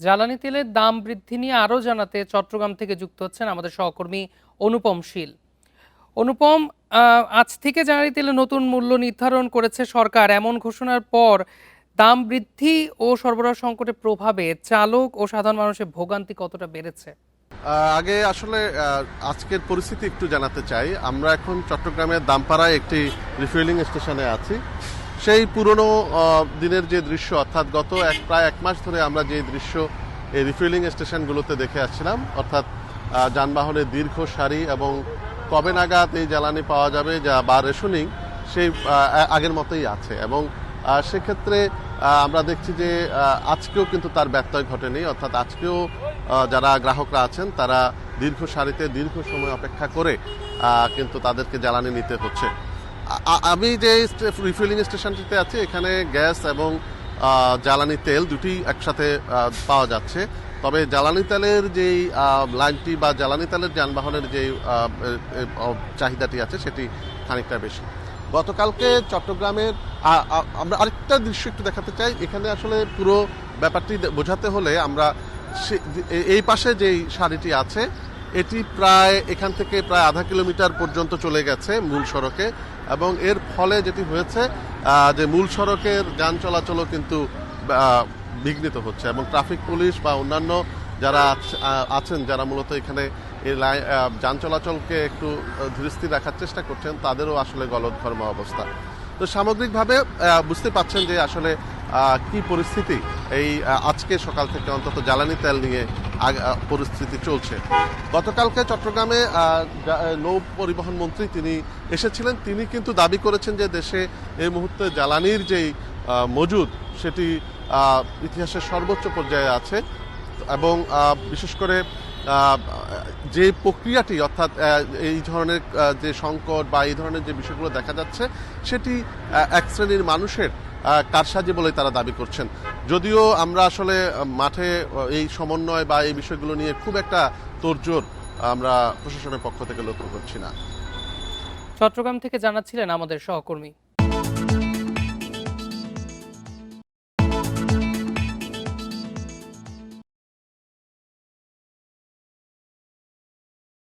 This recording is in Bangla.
জ্বালানি তেলের দাম বৃদ্ধি নিয়ে আরও জানাতে চট্টগ্রাম থেকে যুক্ত হচ্ছেন আমাদের সহকর্মী অনুপম শীল। অনুপম, আজ থেকে জ্বালানি তেলের নতুন মূল্য নির্ধারণ করেছে সরকার। এমন ঘোষণার পর দাম বৃদ্ধি ও সরবরাহ সংকটের প্রভাবে চালক ও সাধারণ মানুষের ভোগান্তি কতটা বেড়েছে? আগে আসলে আজকের পরিস্থিতি একটু জানাতে চাই। আমরা এখন চট্টগ্রামের দামপাড়ায় একটি রিফুয়েলিং স্টেশনে আছি। সেই পুরনো দিনের যে দৃশ্য, অর্থাৎ গত প্রায় এক মাস ধরে আমরা যে দৃশ্য এই রিফুয়েলিং স্টেশনগুলোতে দেখে আসছিলাম, অর্থাৎ যানবাহনের দীর্ঘ সারি এবং কবে নাগাদ এই জ্বালানি পাওয়া যাবে যা বা রেশনিং, সেই আগের মতোই আছে। এবং সেক্ষেত্রে আমরা দেখছি যে আজকেও কিন্তু তার ব্যত্যয় ঘটেনি, অর্থাৎ আজকেও যারা গ্রাহকরা আছেন তারা দীর্ঘ সারিতে দীর্ঘ সময় অপেক্ষা করে কিন্তু তাদেরকে জ্বালানি নিতে হচ্ছে। আমি যে রিফিলিং স্টেশনটিতে আছি, এখানে গ্যাস এবং জ্বালানি তেল দুটি একসাথে পাওয়া যাচ্ছে। তবে জ্বালানি তেলের যেই লাইনটি বা জ্বালানি তেলের যানবাহনের যে চাহিদাটি আছে সেটি খানিকটা বেশি। গতকালকে চট্টগ্রামের আমরা আরেকটা দৃশ্য একটু দেখাতে চাই। এখানে আসলে পুরো ব্যাপারটি বোঝাতে হলে আমরা এই পাশে যেই সারিটি আছে এটি প্রায় এখান থেকে প্রায় আধা কিলোমিটার পর্যন্ত চলে গেছে মূল সড়কে, এবং এর ফলে যেটি হয়েছে যে মূল সড়কের যান চলাচলও কিন্তু বিঘ্নিত হচ্ছে, এবং ট্রাফিক পুলিশ বা অন্যান্য যারা আছেন যারা মূলত এখানে এই যান চলাচলকে একটু ধীরস্থির রাখার চেষ্টা করছেন, তাদেরও আসলে গলদঘর্ম অবস্থা। তো সামগ্রিকভাবে বুঝতে পাচ্ছেন যে আসলে কি পরিস্থিতি এই আজকে সকাল থেকে অন্তত জ্বালানি তেল নিয়ে পরিস্থিতি চলছে। গতকালকে চট্টগ্রামে নৌ পরিবহন মন্ত্রী তিনি এসেছিলেন। তিনি কিন্তু দাবি করেছেন যে দেশে এই মুহূর্তে জ্বালানির যেই মজুদ সেটি ইতিহাসের সর্বোচ্চ পর্যায়ে আছে, এবং বিশেষ করে যে প্রক্রিয়াটি, অর্থাৎ এই ধরনের যে সংকট বা এই ধরনের যে বিষয়গুলো দেখা যাচ্ছে সেটি এক শ্রেণীর মানুষের কারসাজি বলে তারা দাবি করছেন। যদিও আমরা আসলে মাঠে এই সমন্বয় বা এই বিষয়গুলো নিয়ে খুব একটা তোড়জোড় আমরা প্রশাসনের পক্ষ থেকে লক্ষ্য করছি না। চট্টগ্রাম থেকে জানাচ্ছিলেন আমাদের সহকর্মী।